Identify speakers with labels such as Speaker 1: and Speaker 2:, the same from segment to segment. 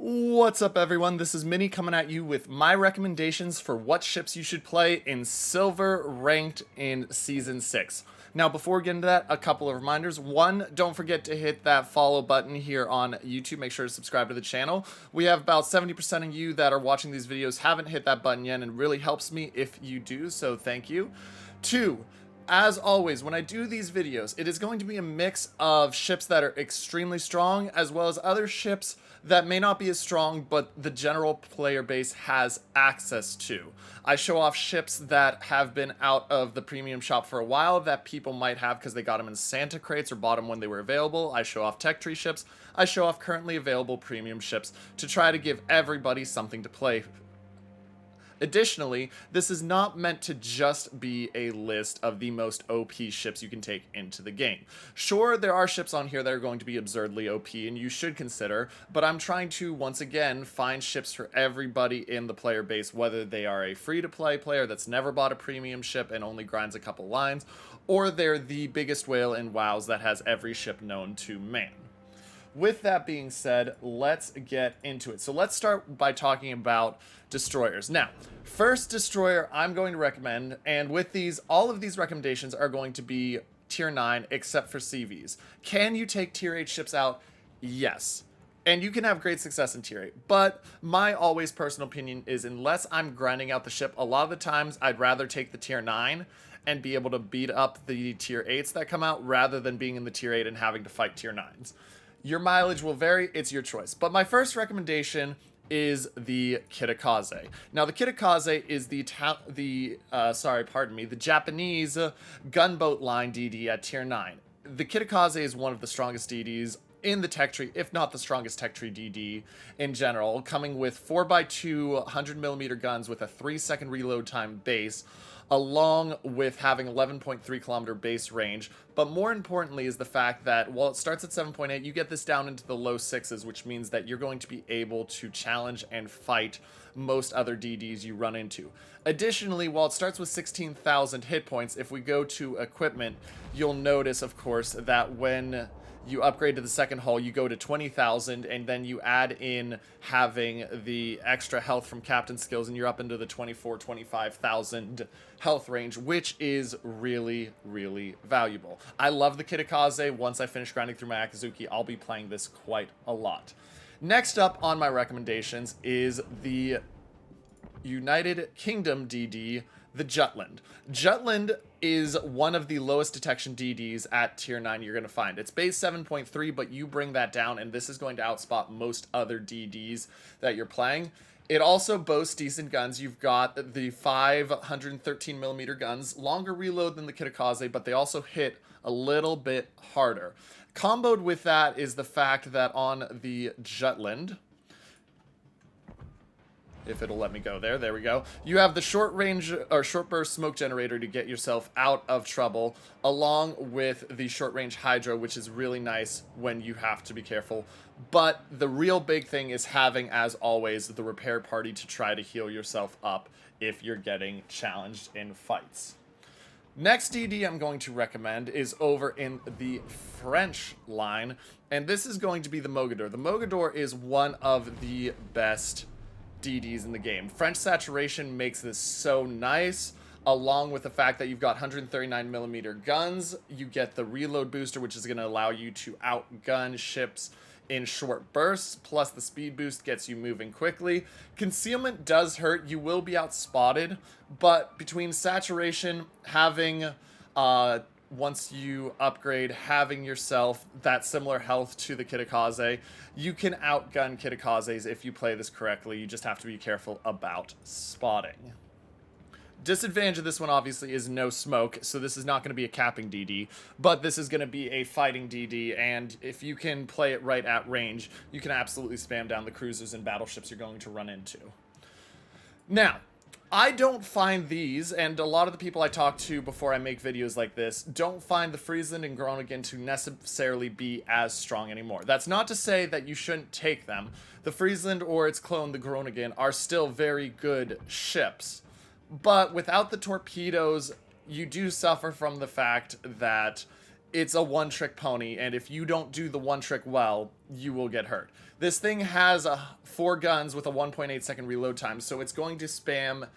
Speaker 1: What's up, everyone? This is Minnie coming at you with my recommendations for what ships you should play in Silver Ranked in Season 6. Now, before we get into that, a couple of reminders. One, don't forget to hit that follow button here on YouTube. Make sure to subscribe to the channel. We have about 70% of you that are watching these videos haven't hit that button yet, and it really helps me if you do, so thank you. Two, as always, when I do these videos, it is going to be a mix of ships that are extremely strong, as well as other ships that may not be as strong, but the general player base has access to. I show off ships that have been out of the premium shop for a while that people might have because they got them in Santa crates or bought them when they were available. I show off tech tree ships. I show off currently available premium ships to try to give everybody something to play. Additionally, this is not meant to just be a list of the most OP ships you can take into the game. Sure, there are ships on here that are going to be absurdly OP and you should consider, but I'm trying to, once again, find ships for everybody in the player base, whether they are a free-to-play player that's never bought a premium ship and only grinds a couple lines, or they're the biggest whale in WoWs that has every ship known to man. With that being said, let's get into it. So let's start by talking about destroyers. Now, first destroyer I'm going to recommend, and with these, all of these recommendations are going to be tier 9 except for CVs. Can you take tier 8 ships out? Yes. And you can have great success in tier 8. But my always personal opinion is unless I'm grinding out the ship, a lot of the times I'd rather take the tier 9 and be able to beat up the tier 8s that come out rather than being in the tier 8 and having to fight tier 9s. Your mileage will vary, it's your choice. But my first recommendation is the Kitakaze. Now, the Kitakaze is the Japanese gunboat line DD at tier 9. The Kitakaze is one of the strongest DDs in the tech tree, if not the strongest tech tree DD in general, coming with 4x2 100mm guns with a 3-second reload time base, along with having 11.3 kilometer base range. But more importantly is the fact that while it starts at 7.8, you get this down into the low 6s, which means that you're going to be able to challenge and fight most other DDs you run into. Additionally, while it starts with 16,000 hit points, if we go to equipment, you'll notice, of course, that when you upgrade to the second hull, you go to 20,000, and then you add in having the extra health from captain skills, and you're up into the 24,000-25,000 health range, which is really, really valuable. I love the Kitakaze. Once I finish grinding through my Akazuki, I'll be playing this quite a lot. Next up on my recommendations is the United Kingdom DD, the Jutland. Jutland is one of the lowest detection DDs at tier 9 you're going to find. It's base 7.3, but you bring that down, and this is going to outspot most other DDs that you're playing. It also boasts decent guns. You've got the 513mm guns, longer reload than the Kitakaze, but they also hit a little bit harder. Comboed with that is the fact that on the Jutland, if it'll let me go there we go. You have the short range or short burst smoke generator to get yourself out of trouble, along with the short range hydro, which is really nice when you have to be careful. But the real big thing is having, as always, the repair party to try to heal yourself up if you're getting challenged in fights. Next DD I'm going to recommend is over in the French line, and this is going to be the Mogador. The Mogador is one of the best DDs in the game. French saturation makes this so nice, along with the fact that you've got 139mm guns. You get the reload booster, which is going to allow you to outgun ships in short bursts, plus the speed boost gets you moving quickly. Concealment does hurt. You will be outspotted, but between saturation, having once you upgrade, having yourself that similar health to the Kitakaze, you can outgun Kitakazes if you play this correctly. You just have to be careful about spotting. Disadvantage of this one, obviously, is no smoke, so this is not going to be a capping DD, but this is going to be a fighting DD, and if you can play it right at range, you can absolutely spam down the cruisers and battleships you're going to run into. Now, I don't find these, and a lot of the people I talk to before I make videos like this, don't find the Friesland and Groningen to necessarily be as strong anymore. That's not to say that you shouldn't take them. The Friesland or its clone, the Groningen, are still very good ships. But without the torpedoes, you do suffer from the fact that it's a one-trick pony, and if you don't do the one trick well, you will get hurt. This thing has a 4 guns with a 1.8 second reload time, so it's going to spam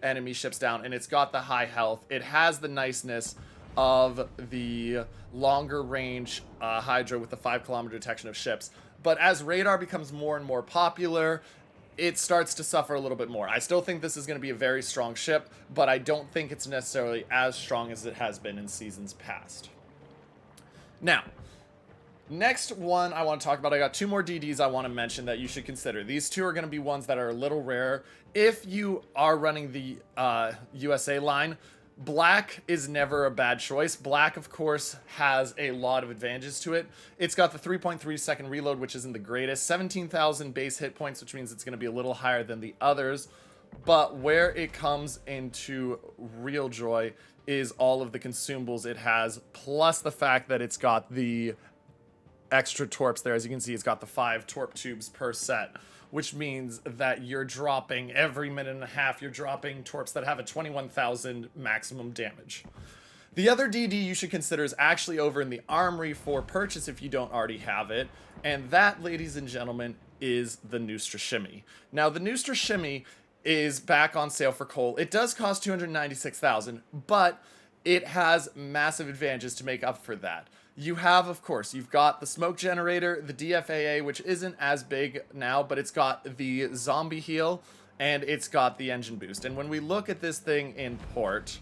Speaker 1: enemy ships down, and it's got the high health. It has the niceness of the longer range Hydra with the 5-kilometer detection of ships. But as radar becomes more and more popular, it starts to suffer a little bit more. I still think this is going to be a very strong ship, but I don't think it's necessarily as strong as it has been in seasons past. Now, next one I want to talk about, I got 2 more DDs I want to mention that you should consider. These 2 are going to be ones that are a little rare. If you are running the USA line, Black is never a bad choice. Black, of course, has a lot of advantages to it. It's got the 3.3 second reload, which isn't the greatest. 17,000 base hit points, which means it's going to be a little higher than the others. But where it comes into real joy is all of the consumables it has, plus the fact that it's got the extra torps there. As you can see, it's got the 5 torp tubes per set, which means that you're dropping every minute and a half, you're dropping torps that have a 21,000 maximum damage. The other DD you should consider is actually over in the armory for purchase if you don't already have it, and that, ladies and gentlemen, is the Nustra Shimmy. Now, the Nustra Shimmy is back on sale for coal. It does cost 296,000, but it has massive advantages to make up for that. You have, of course, you've got the smoke generator, the DFAA, which isn't as big now, but it's got the zombie heal, and it's got the engine boost. And when we look at this thing in port,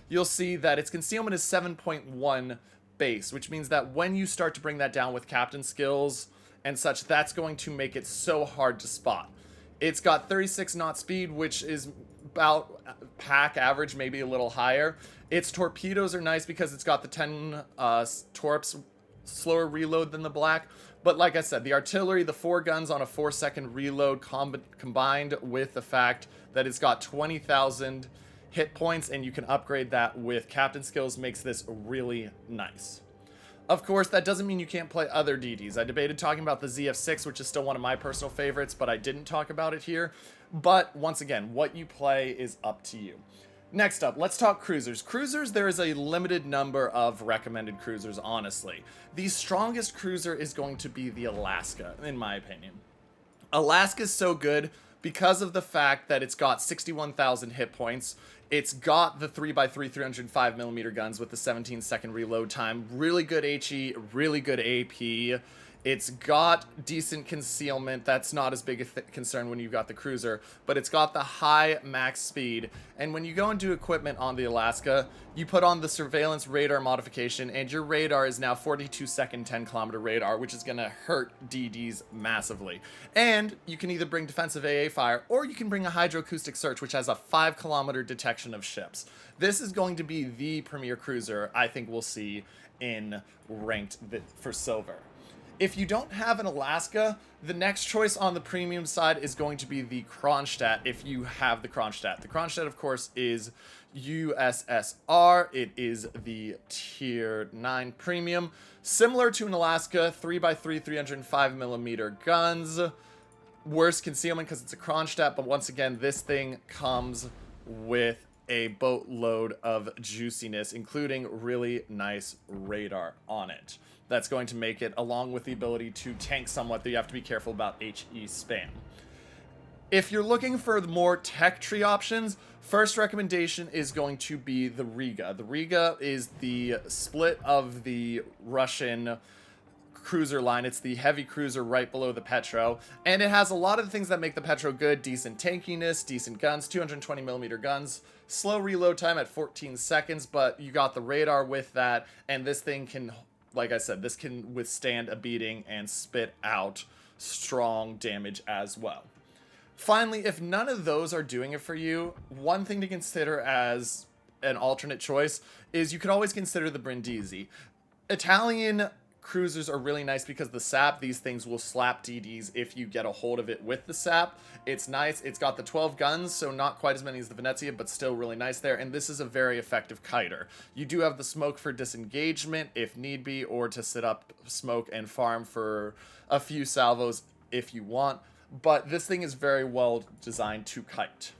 Speaker 1: you'll see that its concealment is 7.1 base, which means that when you start to bring that down with captain skills and such, that's going to make it so hard to spot. It's got 36 knot speed, which is about pack average, maybe a little higher. Its torpedoes are nice because it's got the 10 torps, slower reload than the Black. But like I said, the artillery, the 4 guns on a 4-second reload combined with the fact that it's got 20,000 hit points and you can upgrade that with captain skills makes this really nice. Of course, that doesn't mean you can't play other DDs. I debated talking about the ZF6, which is still one of my personal favorites, but I didn't talk about it here. But once again, what you play is up to you. Next up, let's talk cruisers. Cruisers, there is a limited number of recommended cruisers, honestly. The strongest cruiser is going to be the Alaska, in my opinion. Alaska is so good because of the fact that it's got 61,000 hit points. It's got the 3x3 305mm guns with the 17-second reload time. Really good HE, really good AP. It's got decent concealment. That's not as big a concern when you've got the cruiser, but it's got the high max speed. And when you go and do equipment on the Alaska, you put on the surveillance radar modification, and your radar is now 42-second 10-kilometer radar, which is going to hurt DDs massively. And you can either bring defensive AA fire, or you can bring a hydroacoustic search, which has a 5-kilometer detection of ships. This is going to be the premier cruiser I think we'll see in ranked for silver. If you don't have an Alaska, the next choice on the premium side is going to be the Kronstadt if you have the Kronstadt. The Kronstadt, of course, is USSR. It is the tier 9 premium. Similar to an Alaska, 3x3 305mm guns. Worse concealment because it's a Kronstadt, but once again, this thing comes with a boatload of juiciness, including really nice radar on it. That's going to make it, along with the ability to tank somewhat, that you have to be careful about HE spam. If you're looking for more tech tree options, first recommendation is going to be the Riga. The Riga is the split of the Russian cruiser line. It's the heavy cruiser right below the Petro, and it has a lot of the things that make the Petro good: decent tankiness, decent guns, 220mm guns, slow reload time at 14 seconds, but you got the radar with that, and this thing can, like I said, this can withstand a beating and spit out strong damage as well. Finally, if none of those are doing it for you, one thing to consider as an alternate choice is you could always consider the Brindisi. Italian cruisers are really nice because the sap, these things will slap DDs if you get a hold of it with the sap. It's nice. It's got the 12 guns, so not quite as many as the Venezia, but still really nice there. And this is a very effective kiter. You do have the smoke for disengagement if need be, or to sit up smoke and farm for a few salvos if you want. But this thing is very well designed to kite.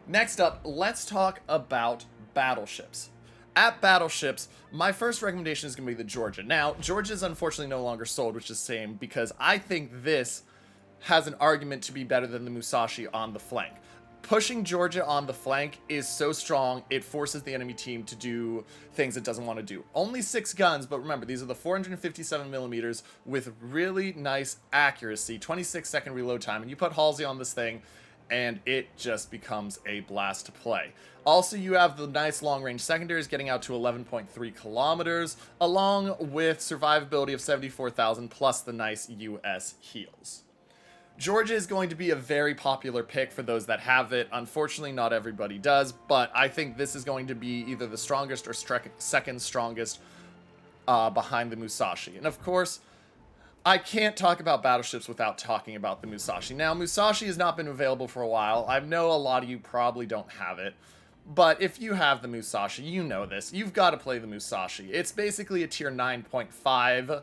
Speaker 1: Next up, let's talk about battleships. At Battleships, my first recommendation is going to be the Georgia. Now, Georgia is unfortunately no longer sold, which is a shame, because I think this has an argument to be better than the Musashi on the flank. Pushing Georgia on the flank is so strong, it forces the enemy team to do things it doesn't want to do. Only 6 guns, but remember, these are the 457 millimeters with really nice accuracy, 26-second reload time, and you put Halsey on this thing, and it just becomes a blast to play. Also, you have the nice long-range secondaries getting out to 11.3 kilometers, along with survivability of 74,000 plus the nice US heals. Georgia is going to be a very popular pick for those that have it. Unfortunately, not everybody does, but I think this is going to be either the strongest or second strongest behind the Musashi. And of course, I can't talk about Battleships without talking about the Musashi. Now, Musashi has not been available for a while. I know a lot of you probably don't have it, but if you have the Musashi, you know this. You've got to play the Musashi. It's basically a tier 9.5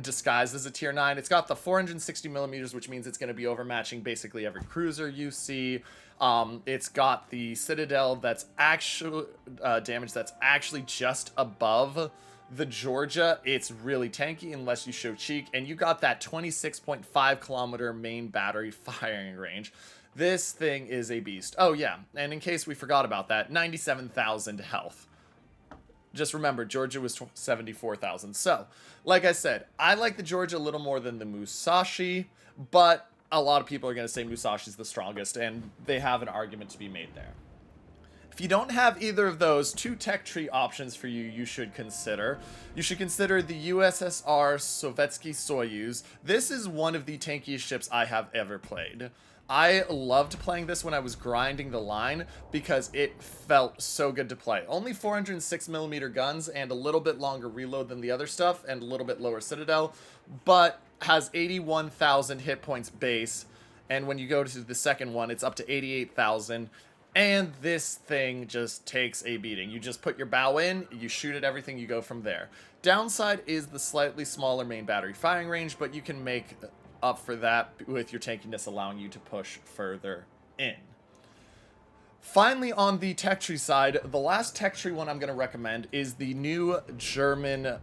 Speaker 1: disguised as a tier 9. It's got the 460 millimeters, which means it's going to be overmatching basically every cruiser you see. It's got the Citadel that's actually damage that's actually just above the Georgia. It's really tanky unless you show cheek, and you got that 26.5 kilometer main battery firing range. This thing is a beast. Oh yeah, and in case we forgot about that, 97,000 health. Just remember, Georgia was 74,000. So, like I said, I like the Georgia a little more than the Musashi, but a lot of people are going to say Musashi's the strongest, and they have an argument to be made there. If you don't have either of those, 2 tech tree options for you should consider. You should consider the USSR Sovietsky Soyuz. This is one of the tankiest ships I have ever played. I loved playing this when I was grinding the line because it felt so good to play. Only 406 millimeter guns and a little bit longer reload than the other stuff and a little bit lower Citadel, but has 81,000 hit points base. And when you go to the second one, it's up to 88,000. And this thing just takes a beating. You just put your bow in, you shoot at everything, you go from there. Downside is the slightly smaller main battery firing range, but you can make up for that with your tankiness allowing you to push further in. Finally, on the tech tree side, the last tech tree one I'm going to recommend is the new German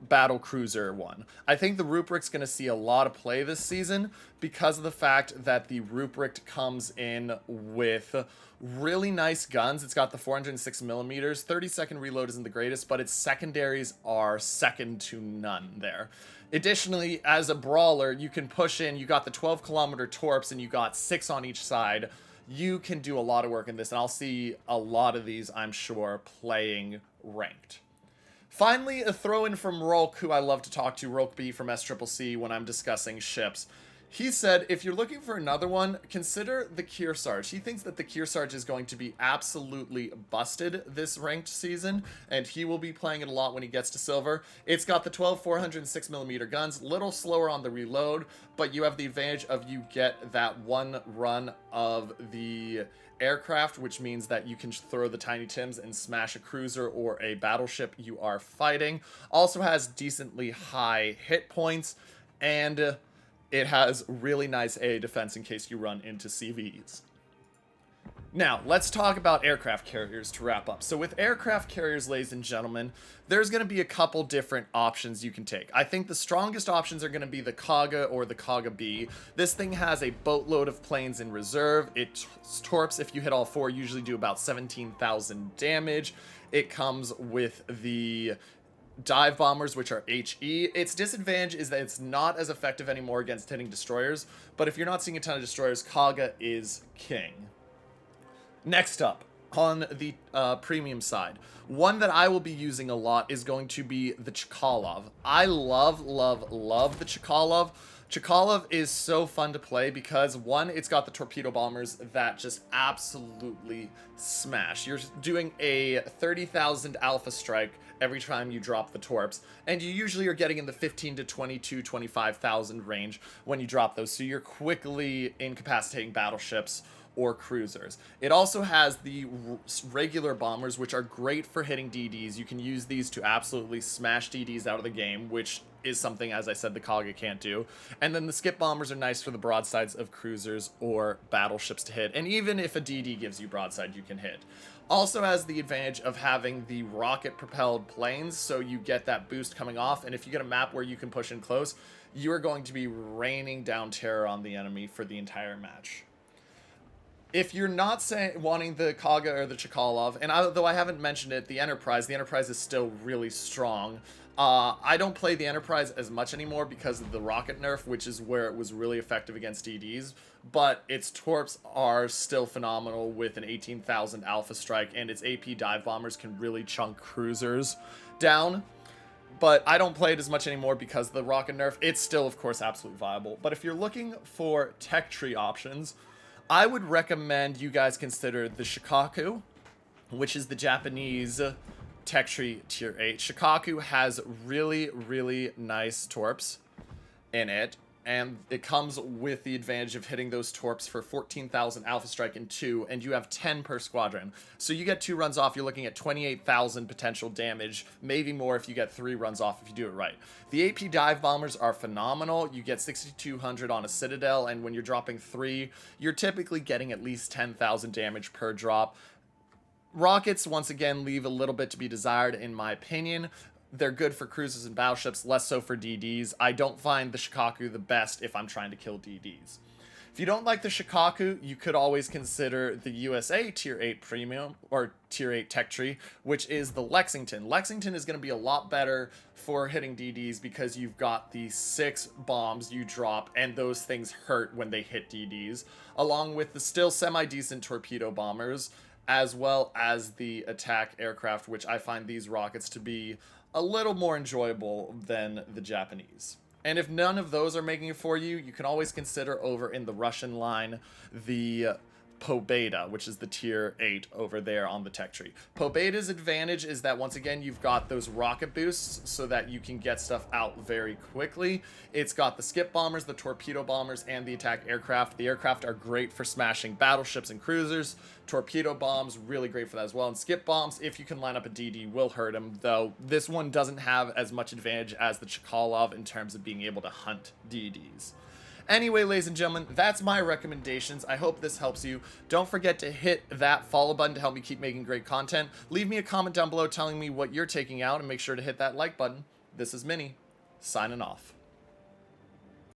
Speaker 1: battle cruiser one. I think the Ruprecht's going to see a lot of play this season because of the fact that the Ruprecht comes in with really nice guns. It's got the 406 millimeters. 30-second reload isn't the greatest, but its secondaries are second to none there. Additionally, as a brawler, you can push in. You got the 12-kilometer torps, and you got 6 on each side. You can do a lot of work in this, and I'll see a lot of these, I'm sure, playing ranked. Finally, a throw-in from Rolk, who I love to talk to, Rolk B from SCCC, when I'm discussing ships. He said, if you're looking for another one, consider the Kearsarge. He thinks that the Kearsarge is going to be absolutely busted this ranked season, and he will be playing it a lot when he gets to silver. It's got the 12 406 millimeter guns, little slower on the reload, but you have the advantage of you get that one run of the aircraft, which means that you can throw the Tiny Tims and smash a cruiser or a battleship you are fighting. Also has decently high hit points, and it has really nice AA defense in case you run into CVs. Now, let's talk about aircraft carriers to wrap up. So with aircraft carriers, ladies and gentlemen, there's going to be a couple different options you can take. I think the strongest options are going to be the Kaga or the Kaga B. This thing has a boatload of planes in reserve. Its torps, if you hit all 4, usually do about 17,000 damage. It comes with the dive bombers, which are HE. Its disadvantage is that it's not as effective anymore against hitting destroyers, but if you're not seeing a ton of destroyers, Kaga is king. Next up, on the premium side, one that I will be using a lot is going to be the Chkalov. I love the Chkalov. Chkalov is so fun to play because, one, it's got the torpedo bombers that just absolutely smash. You're doing a 30,000 alpha strike every time you drop the torps, and you usually are getting in the 15 to 22, 25,000 range when you drop those, so you're quickly incapacitating battleships or cruisers. It also has the regular bombers, which are great for hitting DDs. You can use these to absolutely smash DDs out of the game, which is something, as I said, the Kaga can't do. And then the skip bombers are nice for the broadsides of cruisers or battleships to hit. And even if a DD gives you broadside, you can hit. Also has the advantage of having the rocket-propelled planes, so you get that boost coming off, and if you get a map where you can push in close, you are going to be raining down terror on the enemy for the entire match. If you're not wanting the Kaga or the Chkalov, and though I haven't mentioned it, the Enterprise is still really strong. I don't play the Enterprise as much anymore because of the rocket nerf, which is where it was really effective against DDs, but its torps are still phenomenal with an 18,000 alpha strike, and its AP dive bombers can really chunk cruisers down. But I don't play it as much anymore because of the rocket nerf. It's still, of course, absolutely viable. But if you're looking for tech tree options, I would recommend you guys consider the Shikaku, which is the Japanese tech tree tier 8. Shikaku has really, really nice torps in it, and it comes with the advantage of hitting those torps for 14,000 alpha strike in 2, and you have 10 per squadron. So you get 2 runs off, you're looking at 28,000 potential damage, maybe more if you get 3 runs off if you do it right. The AP dive bombers are phenomenal. You get 6,200 on a Citadel, and when you're dropping 3, you're typically getting at least 10,000 damage per drop. Rockets, once again, leave a little bit to be desired, in my opinion. They're good for cruisers and battleships, less so for DDs. I don't find the Shikaku the best if I'm trying to kill DDs. If you don't like the Shikaku, you could always consider the USA Tier 8 Premium, or Tier 8 Tech Tree, which is the Lexington. Lexington is going to be a lot better for hitting DDs because you've got the 6 bombs you drop, and those things hurt when they hit DDs, along with the still semi-decent torpedo bombers, as well as the attack aircraft, which I find these rockets to be a little more enjoyable than the Japanese. And if none of those are making it for you, you can always consider over in the Russian line the Pobeda, which is the tier 8 over there on the tech tree. Pobeda's advantage is that, once again, you've got those rocket boosts so that you can get stuff out very quickly. It's got the skip bombers, the torpedo bombers, and the attack aircraft. The aircraft are great for smashing battleships and cruisers. Torpedo bombs, really great for that as well. And skip bombs, if you can line up a DD, will hurt them, though this one doesn't have as much advantage as the Chkalov in terms of being able to hunt DDs. Anyway, ladies and gentlemen, that's my recommendations. I hope this helps you. Don't forget to hit that follow button to help me keep making great content. Leave me a comment down below telling me what you're taking out, and make sure to hit that like button. This is Minnie, signing off.